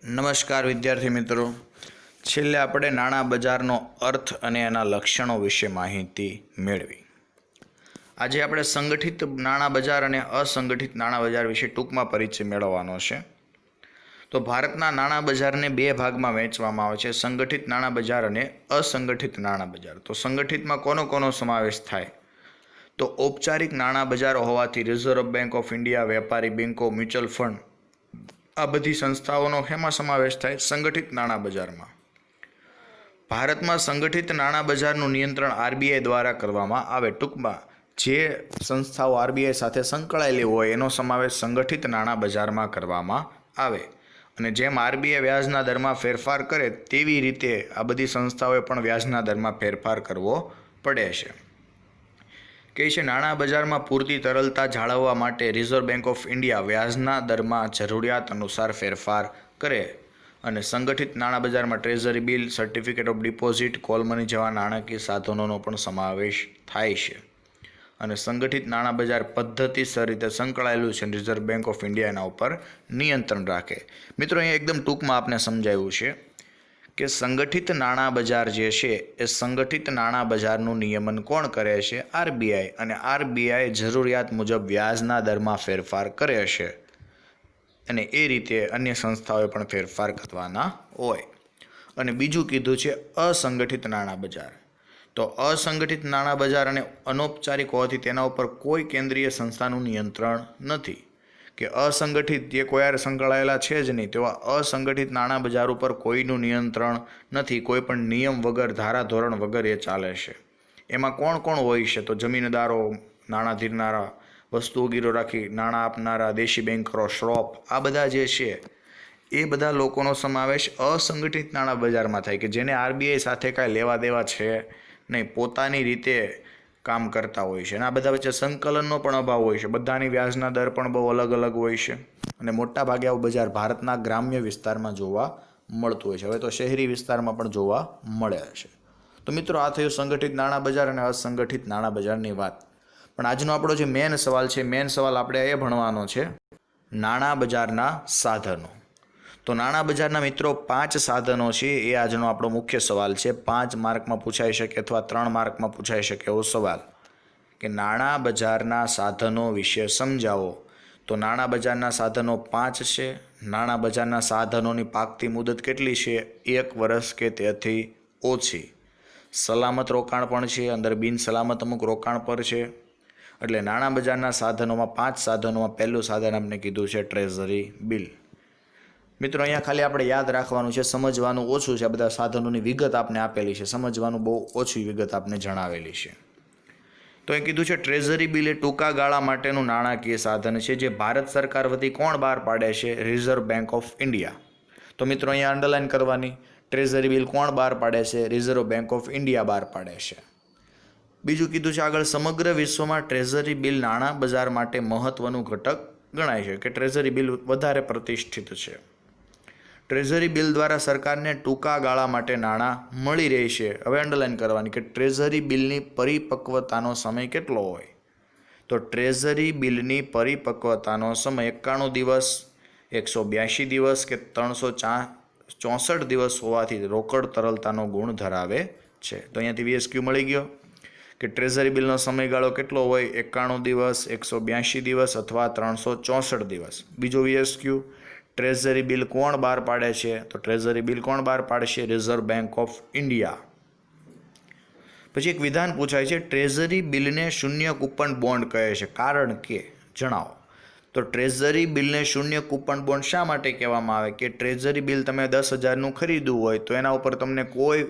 નમસ્કાર વિદ્યાર્થી મિત્રો, છેલ્લે આપણે નાણાં બજારનો અર્થ અને એના લક્ષણો વિશે માહિતી મેળવી. આજે આપણે સંગઠિત નાણાં બજાર અને અસંગઠિત નાણાં બજાર વિશે ટૂંકમાં પરિચય મેળવવાનો છે. તો ભારતના નાણાં બજારને બે ભાગમાં વહેંચવામાં આવે છે, સંગઠિત નાણાં બજાર અને અસંગઠિત નાણાં બજાર. તો સંગઠિતમાં કોનો સમાવેશ થાય? તો ઔપચારિક નાણાં બજારો હોવાથી રિઝર્વ બેંક ઓફ ઇન્ડિયા, વેપારી બેંકો, મ્યુચ્યુઅલ ફંડ, આ બધી સંસ્થાઓનો હેમાં સમાવેશ થાય સંગઠિત નાણાં બજારમાં. ભારતમાં સંગઠિત નાણાં બજારનું નિયંત્રણ આરબીઆઈ દ્વારા કરવામાં આવે. ટૂંકમાં જે સંસ્થાઓ આરબીઆઈ સાથે સંકળાયેલી હોય એનો સમાવેશ સંગઠિત નાણાં બજારમાં કરવામાં આવે. અને જેમ આરબીઆઈ વ્યાજના દરમાં ફેરફાર કરે તેવી રીતે આ બધી સંસ્થાઓએ પણ વ્યાજના દરમાં ફેરફાર કરવો પડે છે. કહે છે નાણાં બજારમાં પૂરતી તરલતા જાળવવા માટે રિઝર્વ બેંક ઓફ ઇન્ડિયા વ્યાજના દરમાં જરૂરિયાત અનુસાર ફેરફાર કરે. અને સંગઠિત નાણાં બજારમાં treasury bill, certificate of deposit, call money જેવા નાણાકીય સાધનોનો પણ સમાવેશ થાય છે. અને સંગઠિત નાણાં બજાર પદ્ધતિસર રીતે સંકળાયેલું છે. રિઝર્વ બેંક ઓફ ઇન્ડિયા એના ઉપર નિયંત્રણ રાખે. મિત્રો, અહીંયા એકદમ ટૂંકમાં આપને સમજાવ્યું છે કે સંગઠિત નાણાં બજાર જે છે એ સંગઠિત નાણાં બજારનું નિયમન કોણ કરે છે? આરબીઆઈ. અને આરબીઆઈ જરૂરિયાત મુજબ વ્યાજના દરમાં ફેરફાર કરે છે. અને એ રીતે અન્ય સંસ્થાઓએ પણ ફેરફાર કરવાના હોય. અને બીજું કીધું છે અસંગઠિત નાણાં બજાર. તો અસંગઠિત નાણાં બજાર અને અનૌપચારિક હોવાથી તેના ઉપર કોઈ કેન્દ્રીય સંસ્થાનું નિયંત્રણ નથી. કે અસંગઠિત જે કોઈ યાર સંકળાયેલા છે જ નહીં તેવા અસંગઠિત નાણાં બજાર ઉપર કોઈનું નિયંત્રણ નથી. કોઈ પણ નિયમ વગર, ધારાધોરણ વગર એ ચાલે છે. એમાં કોણ કોણ હોય છે? તો જમીનદારો, નાણાં ધીરનારા, વસ્તુઓ ગીરો રાખી નાણાં આપનારા, દેશી બેન્કરો, શ્રોપ, આ બધા જે છે એ બધા લોકોનો સમાવેશ અસંગઠિત નાણાં બજારમાં થાય કે જેને આરબીઆઈ સાથે કાંઈ લેવા દેવા છે નહીં, પોતાની રીતે કામ કરતા હોય છે. અને આ બધા વચ્ચે સંકલનનો પણ અભાવ હોય છે. બધાની વ્યાજના દર પણ બહુ અલગ અલગ હોય છે. અને મોટા ભાગે આવું બજાર ભારતના ગ્રામ્ય વિસ્તારમાં જોવા મળતું હોય છે. હવે તો શહેરી વિસ્તારમાં પણ જોવા મળે છે. તો મિત્રો, આ થયું સંગઠિત નાણાં બજાર અને અસંગઠિત નાણાં બજારની વાત. પણ આજનો આપણો જે મેન સવાલ છે, મેન સવાલ આપણે એ ભણવાનો છે નાણાં બજારના સાધનો. તો નાણાં બજારના મિત્રો 5 સાધનો છે એ આજનો આપણો મુખ્ય સવાલ છે. 5 માર્કમાં પૂછાઈ શકે અથવા 3 માર્કમાં પૂછાઈ શકે એવો સવાલ કે નાણાં બજારના સાધનો વિશે સમજાવો. તો નાણાં બજારના સાધનો 5 છે. નાણાં બજારના સાધનોની પાકતી મુદત કેટલી છે? 1 વર્ષ કે તેથી ઓછી. સલામત રોકાણ પણ છે, અંદર બિન સલામત અમુક રોકાણ પર છે. એટલે નાણાં બજારના સાધનોમાં 5 સાધનોમાં પહેલું સાધન આપણે કીધું છે ટ્રેઝરી બિલ. મિત્રો, અહીંયા ખાલી આપણે યાદ રાખવાનું છે, સમજવાનું ઓછું છે. આ બધા સાધનોની વિગત આપને આપેલી છે, સમજવાનું બહુ ઓછી વિગત આપને જણાવેલી છે. તો એ કીધું છે ટ્રેઝરી બિલ એ ટૂંકા ગાળા માટેનું નાણાકીય સાધન છે જે ભારત સરકાર વતી કોણ બહાર પાડે છે? Reserve bank of India. તો મિત્રો, અહીંયા અંડરલાઇન કરવાની, ટ્રેઝરી બિલ કોણ બહાર પાડે છે? રિઝર્વ બેંક ઓફ ઇન્ડિયા બહાર પાડે છે. બીજું કીધું છે આગળ, સમગ્ર વિશ્વમાં ટ્રેઝરી બિલ નાણાં બજાર માટે મહત્વનું ઘટક ગણાય છે કે ટ્રેઝરી બિલ વધારે પ્રતિષ્ઠિત છે. ટ્રેઝરી બિલ દ્વારા સરકારને ટૂંકા ગાળા માટે નાણાં મળી રહે છે. હવે અંડરલાઇન કરવાની કે ટ્રેઝરી બિલની પરિપક્વતાનો સમય કેટલો હોય? તો ટ્રેઝરી બિલની પરિપક્વતાનો સમય 91 દિવસ, 182 દિવસ કે 364 દિવસ હોવાથી રોકડ તરલતાનો ગુણ ધરાવે છે. તો અહીંયાથી વીએસક્યુ મળી ગયો કે ટ્રેઝરી બિલનો સમયગાળો કેટલો હોય? 91 દિવસ, 182 દિવસ અથવા 364 દિવસ. બીજો વીએસક્યુ, ટ્રેઝરી બિલ કોણ બહાર પાડે છે? તો ટ્રેઝરી બિલ કોણ બહાર પાડશે? Reserve bank of India. પછી એક વિધાન પૂછાય છે, ટ્રેઝરી બિલને શૂન્ય કૂપન બોન્ડ કહે છે, કારણ કે જણાવો. તો ટ્રેઝરી બિલને શૂન્ય કૂપન બોન્ડ શા માટે કહેવામાં આવે? કે ટ્રેઝરી બિલ તમે 10,000નું ખરીદવું હોય તો એના ઉપર તમને કોઈ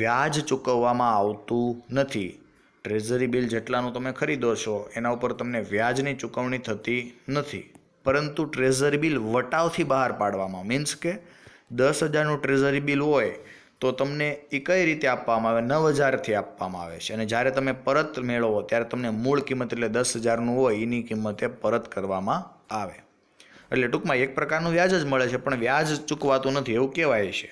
વ્યાજ ચૂકવવામાં આવતું નથી. ટ્રેઝરી બિલ જેટલાનું તમે ખરીદો છો એના ઉપર તમને વ્યાજની ચૂકવણી થતી નથી. પરંતુ ટ્રેઝરી બિલ વટાવથી બહાર પાડવામાં, મીન્સ કે 10,000નું ટ્રેઝરી બિલ હોય તો તમને એ કઈ રીતે આપવામાં આવે? 9,000થી આપવામાં આવે છે. અને જ્યારે તમે પરત મેળવો ત્યારે તમને મૂળ કિંમત એટલે 10,000નું હોય એની કિંમતે પરત કરવામાં આવે. એટલે ટૂંકમાં એક પ્રકારનું વ્યાજ જ મળે છે પણ વ્યાજ ચૂકવાતું નથી એવું કહેવાય છે.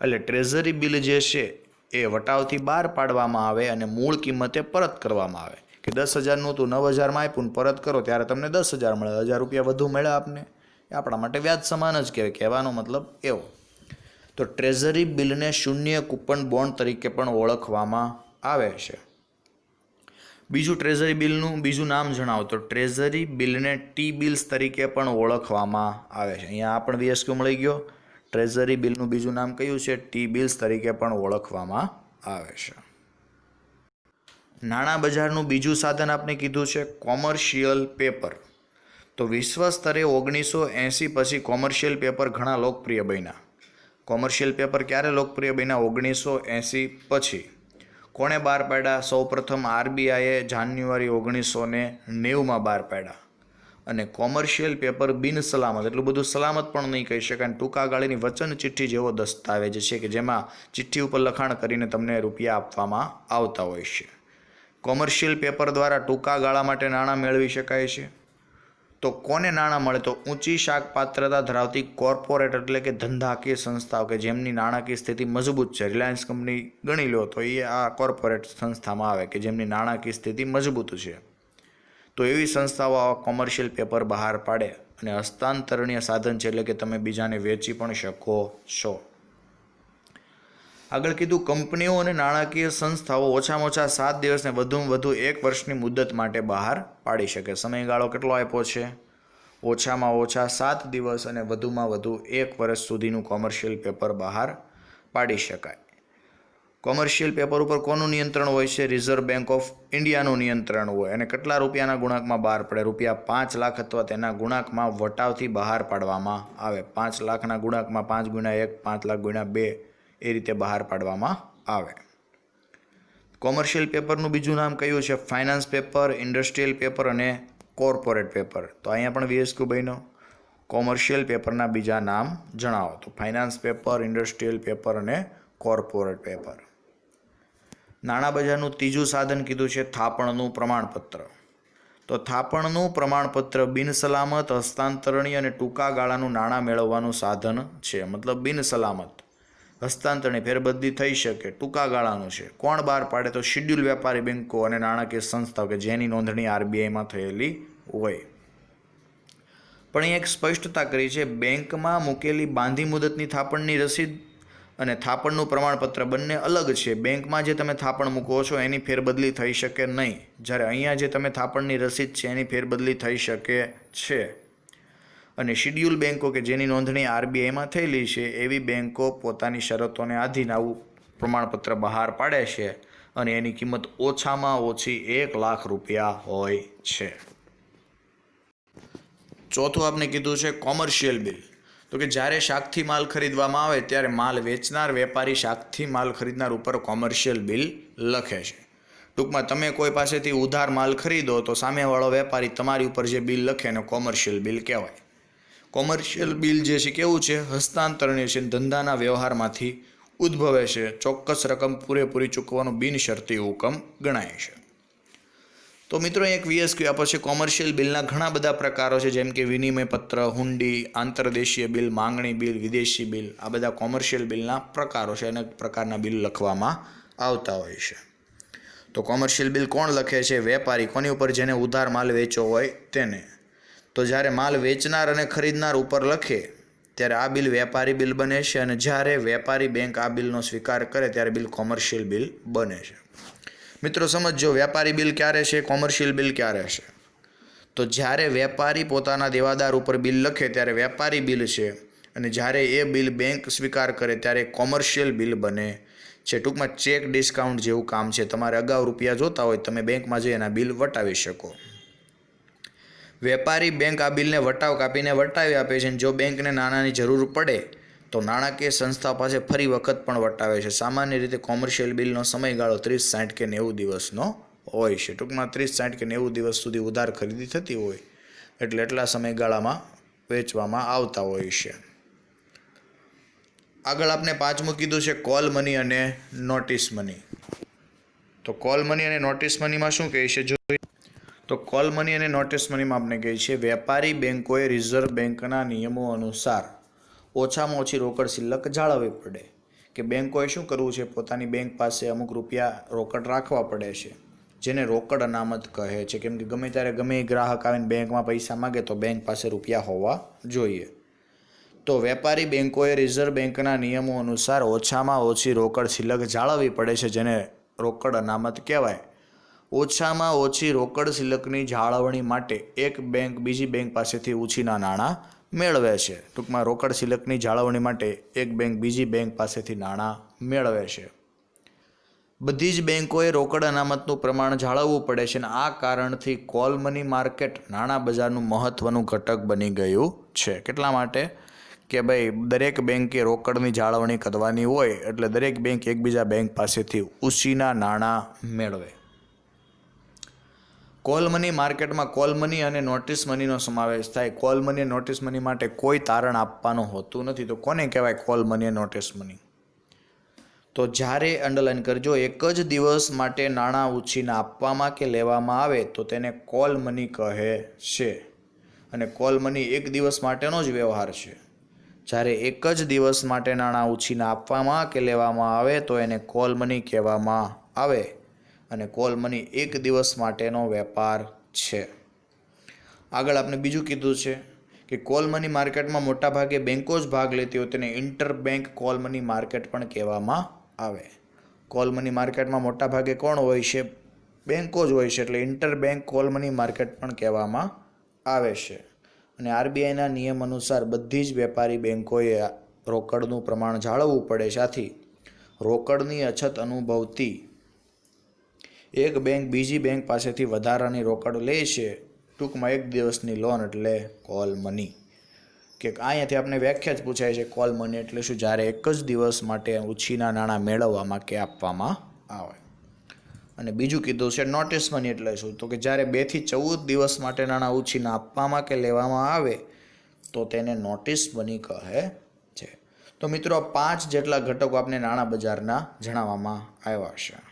એટલે ટ્રેઝરી બિલ જે છે એ વટાવથી બહાર પાડવામાં આવે અને મૂળ કિંમતે પરત કરવામાં આવે. કે 10,000નું તું 9,000માં આપ્યું ને પરત કરો ત્યારે તમને 10,000 મળે, 1,000 રૂપિયા વધુ મળ્યા આપને. એ આપણા માટે વ્યાજ સમાન જ કહેવાય. કહેવાનો મતલબ એવો. તો ટ્રેઝરી બિલને શૂન્ય કૂપન બોન્ડ તરીકે પણ ઓળખવામાં આવે છે. બીજું ટ્રેઝરી બિલનું બીજું નામ જણાવો. તો ટ્રેઝરી બિલને ટી બિલ્સ તરીકે પણ ઓળખવામાં આવે છે. અહીંયા આ પણ VSQ મળી ગયો. ટ્રેઝરી બિલનું બીજું નામ કયું છે? ટી બિલ્સ તરીકે પણ ઓળખવામાં આવે છે. નાણાં બજારનું બીજું સાધન આપણે કીધું છે કોમર્શિયલ પેપર. તો વિશ્વ સ્તરે 1980 પછી કોમર્શિયલ પેપર ઘણા લોકપ્રિય બન્યા. કોમર્શિયલ પેપર ક્યારે લોકપ્રિય બન્યા? 1980 પછી. કોણે બહાર પાડ્યા? સૌપ્રથમ RBIએ જાન્યુઆરી 1990માં બહાર પાડ્યા. અને કોમર્શિયલ પેપર બિન સલામત, એટલું બધું સલામત પણ નહીં કહી શકાય, ટૂંકા ગાળાની વચન ચિઠ્ઠી જેવો દસ્તાવેજ છે કે જેમાં ચિઠ્ઠી ઉપર લખાણ કરીને તમને રૂપિયા આપવામાં આવતા હોય છે. કોમર્શિયલ પેપર દ્વારા ટૂંકા ગાળા માટે નાણાં મેળવી શકાય છે. તો કોને નાણાં મળે? તો ઊંચી શાક પાત્રતા ધરાવતી કોર્પોરેટ એટલે કે ધંધાકીય સંસ્થાઓ કે જેમની નાણાકીય સ્થિતિ મજબૂત છે. રિલાયન્સ કંપની ગણી લો તો એ આ કોર્પોરેટ સંસ્થામાં આવે કે જેમની નાણાકીય સ્થિતિ મજબૂત છે. તો એવી સંસ્થાઓ આવા કોમર્શિયલ પેપર બહાર પાડે અને હસ્તાંતરણીય સાધન છે એટલે કે તમે બીજાને વેચી પણ શકો છો. આગળ કીધું કંપનીઓ અને નાણાકીય સંસ્થાઓ ઓછામાં ઓછા 7 દિવસને વધુમાં વધુ 1 વર્ષની મુદત માટે બહાર પાડી શકે. સમયગાળો કેટલો આપ્યો છે? ઓછામાં ઓછા 7 દિવસ અને વધુમાં વધુ 1 વર્ષ સુધીનું કોમર્શિયલ પેપર બહાર પાડી શકાય. કોમર્શિયલ પેપર ઉપર કોનું નિયંત્રણ હોય છે? રિઝર્વ બેંક ઓફ ઇન્ડિયાનું નિયંત્રણ હોય. અને કેટલા રૂપિયાના ગુણાંકમાં બહાર પડે? ₹5 લાખ અથવા તેના ગુણાંકમાં વટાવથી બહાર પાડવામાં આવે. 5 લાખના ગુણાંકમાં 5 × 1, 5 લાખ × 2 એ રીતે બહાર પાડવામાં આવે. કોમર્શિયલ પેપરનું બીજું નામ કયું છે? ફાઇનાન્સ પેપર, ઇન્ડસ્ટ્રીયલ પેપર અને કોર્પોરેટ પેપર. તો અહીંયા પણ VSQ બન્યો. કોમર્શિયલ પેપરના બીજા નામ જણાવો. તો ફાઇનાન્સ પેપર, ઇન્ડસ્ટ્રીયલ પેપર અને કોર્પોરેટ પેપર. નાણાં બજારનું ત્રીજું સાધન કીધું છે થાપણનું પ્રમાણપત્ર. તો થાપણનું પ્રમાણપત્ર બિનસલામત, હસ્તાંતરણીય અને ટૂંકા ગાળાનું નાણાં મેળવવાનું સાધન છે. મતલબ બિનસલામત, હસ્તાંતરણી, ફેરબદલી થઈ શકે, ટૂંકા ગાળાનું છે. કોણ બહાર પાડે? તો શિડ્યુલ વેપારી બેન્કો અને નાણાકીય સંસ્થાઓ કે જેની નોંધણી RBIમાં થયેલી હોય. પણ અહીં એક સ્પષ્ટતા કરી છે, બેંકમાં મૂકેલી બાંધી મુદતની થાપણની રસીદ અને થાપણનું પ્રમાણપત્ર બંને અલગ છે. બેંકમાં જે તમે થાપણ મૂકો છો એની ફેરબદલી થઈ શકે નહીં, જ્યારે અહીંયા જે તમે થાપણની રસીદ છે એની ફેરબદલી થઈ શકે છે. અને શિડ્યુલ બેન્કો કે જેની નોંધણી RBIમાં થયેલી છે એવી બેન્કો પોતાની શરતોને આધીન આવું પ્રમાણપત્ર બહાર પાડે છે અને એની કિંમત ઓછામાં ઓછી ₹1 લાખ હોય છે. ચોથું આપણે કીધું છે કોમર્શિયલ બિલ. તો કે જ્યારે શાકથી માલ ખરીદવામાં આવે ત્યારે માલ વેચનાર વેપારી શાકથી માલ ખરીદનાર ઉપર કોમર્શિયલ બિલ લખે છે. ટૂંકમાં તમે કોઈ પાસેથી ઉધાર માલ ખરીદો તો સામેવાળો વેપારી તમારી ઉપર જે બિલ લખે એને કોમર્શિયલ બિલ કહેવાય. કોમર્શિયલ બિલ જે છે કેવું છે? હસ્તાંતરણીય છે, ધંધાના વ્યવહારમાંથી ઉદ્ભવે છે, ચોક્કસ રકમ પૂરેપૂરી ચૂકવવાનો બિનશરતી હુકમ ગણાય છે. તો મિત્રો એક VSQ આપો છે. કોમર્શિયલ બિલના ઘણા બધા પ્રકારો છે જેમ કે વિનિમય પત્ર, હુંડી, આંતરદેશીય બિલ, માંગણી બિલ, વિદેશી બિલ. આ બધા કોમર્શિયલ બિલના પ્રકારો છે. અનેક પ્રકારના બિલ લખવામાં આવતા હોય છે. તો કોમર્શિયલ બિલ કોણ લખે છે? વેપારી. કોની ઉપર? જેને ઉધાર માલ વેચવો હોય તેને. તો જ્યારે માલ વેચનાર અને ખરીદનાર ઉપર લખે ત્યારે આ બિલ વેપારી બિલ બને છે અને જ્યારે વેપારી બેંક આ બિલનો સ્વીકાર કરે ત્યારે બિલ કોમર્શિયલ બિલ બને છે. મિત્રો સમજો, વેપારી બિલ ક્યારે છે, કોમર્શિયલ બિલ ક્યારે છે? તો જ્યારે વેપારી પોતાના દેવાદાર ઉપર બિલ લખે ત્યારે વેપારી બિલ છે અને જ્યારે એ બિલ બેંક સ્વીકાર કરે ત્યારે કોમર્શિયલ બિલ બને છે. ટૂંકમાં ચેક ડિસ્કાઉન્ટ જેવું કામ છે. તમારે અગાઉ રૂપિયા જોતા હોય તમે બેંકમાં જઈ એના બિલ વટાવી શકો. વેપારી બેંક આ બિલને વટાવ કાપીને વટાવી આપે છે. જો બેંકને નાણાંની જરૂર પડે તો નાણાકીય સંસ્થા પાસે ફરી વખત પણ વટાવે છે. સામાન્ય રીતે કોમર્શિયલ બિલનો સમયગાળો 30, 60 કે 90 દિવસનો હોય છે. ટૂંકમાં 30, 60 કે 90 દિવસ સુધી ઉધાર ખરીદી થતી હોય એટલે એટલા સમયગાળામાં વેચવામાં આવતા હોય છે. આગળ આપણે પાંચમું કીધું છે કોલ મની અને નોટિસ મની. તો કોલ મની અને નોટિસ મનીમાં શું કહે છે? તો કોલ મની અને નોટિસ મનીમાં આપણે કહીએ છીએ વેપારી બેંકોએ રિઝર્વ બેંકના નિયમો અનુસાર ઓછામાં ઓછી રોકડ શિલ્લક જાળવવી પડે. કે બેંકોએ શું કરવું છે? પોતાની બેંક પાસે અમુક રૂપિયા રોકડ રાખવા પડે છે જેને રોકડ અનામત કહે છે, કેમ કે ગમે ત્યારે ગમે એ ગ્રાહક આવીને બેંકમાં પૈસા માગે તો બેંક પાસે રૂપિયા હોવા જોઈએ. તો વેપારી બેંકોએ રિઝર્વ બેંકના નિયમો અનુસાર ઓછામાં ઓછી રોકડ શિલક જાળવવી પડે છે, જેને રોકડ અનામત કહેવાય. ઓછામાં ઓછી રોકડ શિલકની જાળવણી માટે એક બેંક બીજી બેંક પાસેથી ઉછીના નાણાં મેળવે છે. ટૂંકમાં રોકડ શિલકની જાળવણી માટે એક બેંક બીજી બેંક પાસેથી નાણાં મેળવે છે. બધી જ બેંકોએ રોકડ અનામતનું પ્રમાણ જાળવવું પડે છે, અને આ કારણથી કોલ મની માર્કેટ નાણાં બજારનું મહત્ત્વનું ઘટક બની ગયું છે. કેટલા માટે? કે ભાઈ દરેક બેંકે રોકડની જાળવણી કરવાની હોય એટલે દરેક બેંક એકબીજા બેંક પાસેથી ઉછીના નાણાં મેળવે. કોલ મની માર્કેટમાં કોલ મની અને નોટિસ મનીનો સમાવેશ થાય. કોલ મની અને નોટિસ મની માટે કોઈ તારણ આપવાનું હોતું નથી. તો કોને કહેવાય કોલ મની અને નોટિસ મની? તો જ્યારે અંડરલાઈન કરજો, એક જ દિવસ માટે નાણાં ઉછીના આપવામાં કે લેવામાં આવે તો તેને કોલ મની કહે છે. અને કોલ મની એક દિવસ માટેનો જ વ્યવહાર છે. જ્યારે એક જ દિવસ માટે નાણાં ઉછીના આપવામાં કે લેવામાં આવે તો એને કોલ મની કહેવામાં આવે. અને કોલ મની એક દિવસ માટેનો વેપાર છે. આગળ આપણે બીજું કીધું છે કે કોલ મની માર્કેટમાં મોટાભાગે બેંકો જ ભાગ લેતી હોય તેને inter bank call money market પણ કહેવામાં આવે. કોલ મની માર્કેટમાં મોટાભાગે કોણ હોય છે? બેંકો જ હોય છે, એટલે inter bank call money market પણ કહેવામાં આવે છે. અને આરબીઆઈના નિયમ અનુસાર બધી જ વેપારી બેંકોએ રોકડનું પ્રમાણ જાળવવું પડે છે. આથી રોકડની અછત અનુભવતી એક બેંક બીજી બેંક પાસેથી વધારાની રોકડ લે છે. ટૂંકમાં એક દિવસની લોન એટલે કોલ મની. કે અહીંયાથી આપણે વ્યાખ્યા જ પૂછાય છે કોલ મની એટલે શું? જ્યારે એક જ દિવસ માટે ઉછીના નાણાં મેળવવામાં કે આપવામાં આવે. અને બીજું કીધું છે નોટિસ મની એટલે શું? તો કે જ્યારે 2 થી 14 દિવસ માટે નાણાં ઉછીના આપવામાં કે લેવામાં આવે તો તેને નોટિસ મની કહે છે. તો મિત્રો 5 જેટલા ઘટકો આપણે નાણાં બજારના જણાવવામાં આવ્યા છે.